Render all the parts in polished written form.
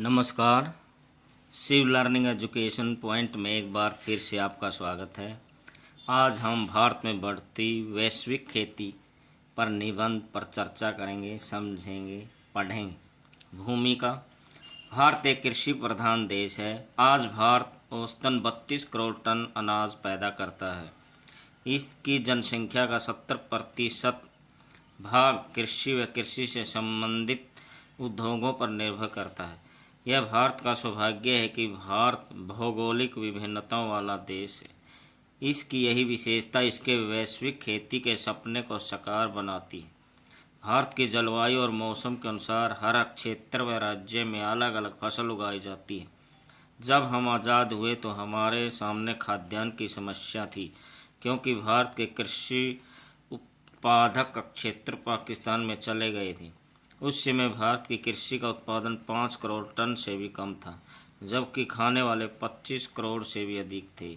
नमस्कार। Shiv learning education point में एक बार फिर से आपका स्वागत है। आज हम भारत में बढ़ती वैश्विक खेती पर निबंध पर चर्चा करेंगे, समझेंगे, पढ़ेंगे। भूमिका। भारत एक कृषि प्रधान देश है। आज भारत औसतन 32 करोड़ टन अनाज पैदा करता है। इसकी जनसंख्या का 70% भाग कृषि व कृषि से संबंधित उद्योगों पर निर्भर करता है। यह भारत का सौभाग्य है कि भारत भौगोलिक विभिन्नताओं वाला देश है। इसकी यही विशेषता इसके वैश्विक खेती के सपने को साकार बनाती है। भारत की जलवायु और मौसम के अनुसार हर क्षेत्र व राज्य में अलग अलग फसल उगाई जाती है। जब हम आज़ाद हुए तो हमारे सामने खाद्यान्न की समस्या थी, क्योंकि भारत के कृषि उत्पादक क्षेत्र पाकिस्तान में चले गए थे। उस समय भारत की कृषि का उत्पादन 5 करोड़ टन से भी कम था, जबकि खाने वाले 25 करोड़ से भी अधिक थे।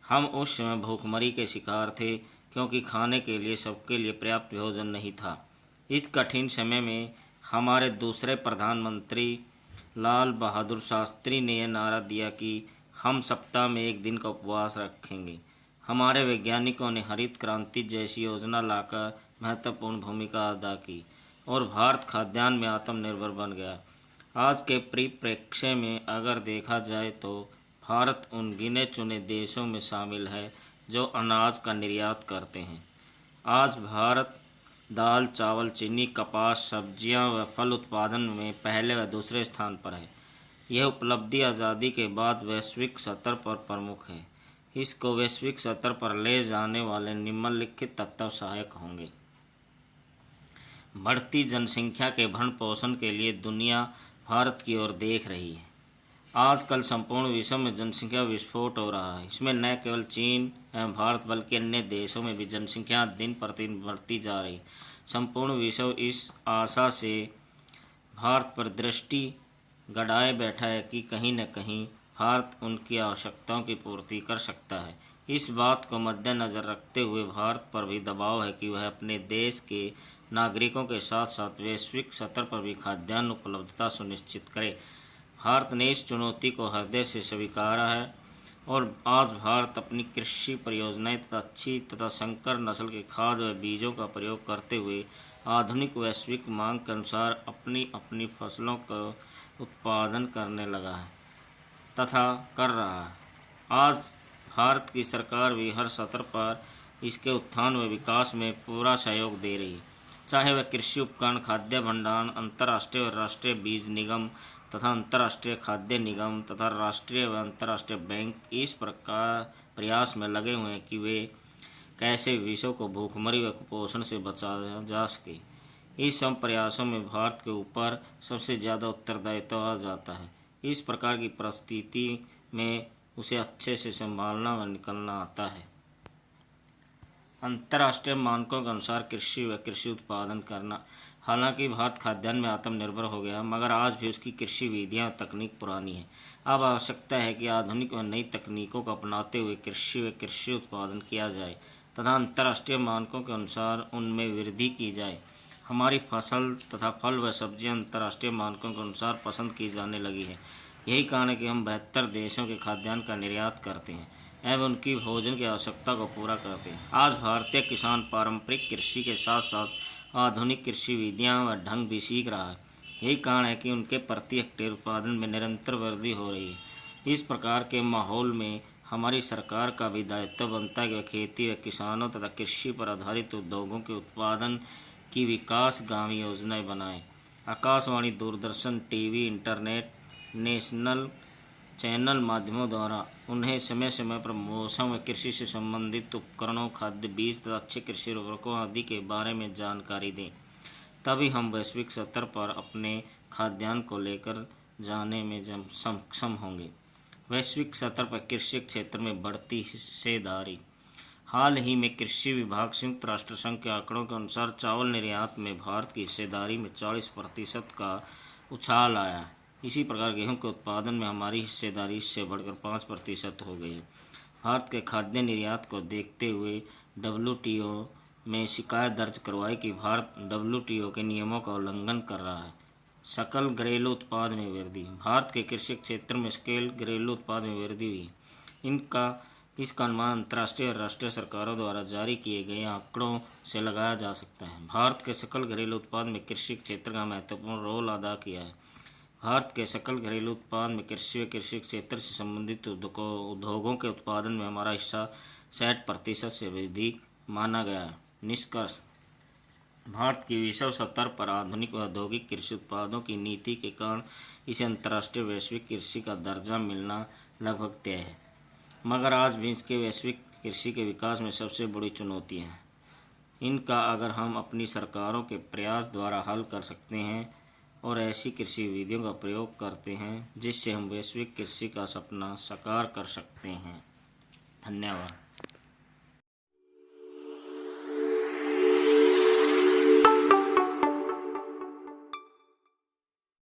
हम उस समय भूखमरी के शिकार थे, क्योंकि खाने के लिए सबके लिए पर्याप्त भोजन नहीं था। इस कठिन समय में हमारे दूसरे प्रधानमंत्री लाल बहादुर शास्त्री ने यह नारा दिया कि हम सप्ताह में एक दिन का उपवास रखेंगे। हमारे वैज्ञानिकों ने हरित क्रांति जैसी योजना लाकर महत्वपूर्ण भूमिका अदा की और भारत खाद्यान्न में आत्मनिर्भर बन गया। आज के परिप्रेक्ष्य में अगर देखा जाए तो भारत उन गिने चुने देशों में शामिल है जो अनाज का निर्यात करते हैं। आज भारत दाल, चावल, चीनी, कपास, सब्जियां व फल उत्पादन में पहले व दूसरे स्थान पर है। यह उपलब्धि आज़ादी के बाद वैश्विक स्तर पर प्रमुख है। इसको वैश्विक स्तर पर ले जाने वाले निम्नलिखित तत्व सहायक होंगे। बढ़ती जनसंख्या के भरण पोषण के लिए दुनिया भारत की ओर देख रही है। आजकल संपूर्ण विश्व में जनसंख्या विस्फोट हो रहा है। इसमें न केवल चीन एवं भारत बल्कि अन्य देशों में भी जनसंख्या दिन प्रतिदिन बढ़ती जा रही। संपूर्ण विश्व इस आशा से भारत पर दृष्टि गड़ाए बैठा है कि कहीं न कहीं भारत उनकी आवश्यकताओं की पूर्ति कर सकता है। इस बात को मद्देनज़र रखते हुए भारत पर भी दबाव है कि वह अपने देश के नागरिकों के साथ साथ वैश्विक स्तर पर भी खाद्यान्न उपलब्धता सुनिश्चित करे। भारत ने इस चुनौती को हृदय से स्वीकारा है और आज भारत अपनी कृषि परियोजनाएं तथा अच्छी तथा संकर नस्ल के खाद व बीजों का प्रयोग करते हुए आधुनिक वैश्विक मांग के अनुसार अपनी अपनी फसलों का उत्पादन करने लगा है तथा कर रहा है। आज भारत की सरकार भी हर स्तर पर इसके उत्थान व विकास में पूरा सहयोग दे रही है, चाहे वह कृषि उपकरण, खाद्य भंडारण, अंतर्राष्ट्रीय और राष्ट्रीय बीज निगम तथा अंतर्राष्ट्रीय खाद्य निगम तथा राष्ट्रीय व अंतर्राष्ट्रीय बैंक इस प्रकार प्रयास में लगे हुए हैं कि वे कैसे विश्व को भूखमरी व कुपोषण से बचाया जा सके। इस सब प्रयासों में भारत के ऊपर सबसे ज़्यादा उत्तरदायित्व आ जाता है। इस प्रकार की परिस्थिति में उसे अच्छे से संभालना व निकलना आता है। अंतर्राष्ट्रीय मानकों के अनुसार कृषि व कृषि उत्पादन करना। हालांकि भारत खाद्यान्न में आत्मनिर्भर हो गया, मगर आज भी उसकी कृषि विधियाँ और तकनीक पुरानी है। अब आवश्यकता है कि आधुनिक व नई तकनीकों को अपनाते हुए कृषि व कृषि उत्पादन किया जाए तथा अंतर्राष्ट्रीय मानकों के अनुसार उनमें वृद्धि की जाए। हमारी फसल तथा फल व सब्जियां अंतर्राष्ट्रीय मानकों के अनुसार पसंद की जाने लगी है। यही कारण है कि हम 72 देशों के खाद्यान्न का निर्यात करते हैं एवं उनकी भोजन की आवश्यकता को पूरा करते हैं। आज भारतीय किसान पारंपरिक कृषि के साथ साथ आधुनिक कृषि विधियां व ढंग भी सीख रहा है। यही कारण है कि उनके प्रति हेक्टेयर उत्पादन में निरंतर वृद्धि हो रही है। इस प्रकार के माहौल में हमारी सरकार का भी दायित्व बनता है कि खेती व किसानों तथा कृषि पर आधारित उद्योगों के उत्पादन की विकासगामी योजनाएं बनाएं। Akashvani, Doordarshan, TV, internet, national channel माध्यमों द्वारा उन्हें समय समय पर मौसम व कृषि से संबंधित उपकरणों, खाद्य बीज तथा अच्छे कृषि उर्वरकों आदि के बारे में जानकारी दें। तभी हम वैश्विक स्तर पर अपने खाद्यान्न को लेकर जाने में सक्षम होंगे। वैश्विक स्तर पर कृषि क्षेत्र में बढ़ती हिस्सेदारी। हाल ही में कृषि विभाग संयुक्त राष्ट्र संघ के आंकड़ों के अनुसार चावल निर्यात में भारत की हिस्सेदारी में 40% का उछाल आया है। इसी प्रकार गेहूं के उत्पादन में हमारी हिस्सेदारी इससे बढ़कर 5% हो गई है। भारत के खाद्य निर्यात को देखते हुए WTO में शिकायत दर्ज करवाई कि भारत WTO के नियमों का उल्लंघन कर रहा है। सकल घरेलू उत्पाद में वृद्धि। भारत के कृषि क्षेत्र में सकल घरेलू उत्पाद में वृद्धि हुई। इसका अनुमान अंतर्राष्ट्रीय और राष्ट्रीय सरकारों द्वारा जारी किए गए आंकड़ों से लगाया जा सकता है। भारत के सकल घरेलू उत्पाद में कृषि क्षेत्र का महत्वपूर्ण रोल अदा किया है। भारत के सकल घरेलू उत्पाद में कृषि व कृषि क्षेत्र से संबंधित उद्योगों के उत्पादन में हमारा हिस्सा 60% से अधिक माना गया है। निष्कर्ष, भारत की विश्व स्तर पर आधुनिक व औद्योगिक कृषि उत्पादों की नीति के कारण इसे अंतर्राष्ट्रीय वैश्विक कृषि का दर्जा मिलना लगभग तय है, मगर आज भी इसके वैश्विक कृषि के विकास में सबसे बड़ी चुनौतियाँ हैं। इनका अगर हम अपनी सरकारों के प्रयास द्वारा हल कर सकते हैं और ऐसी कृषि विधियों का प्रयोग करते हैं जिससे हम वैश्विक कृषि का सपना साकार कर सकते हैं। धन्यवाद।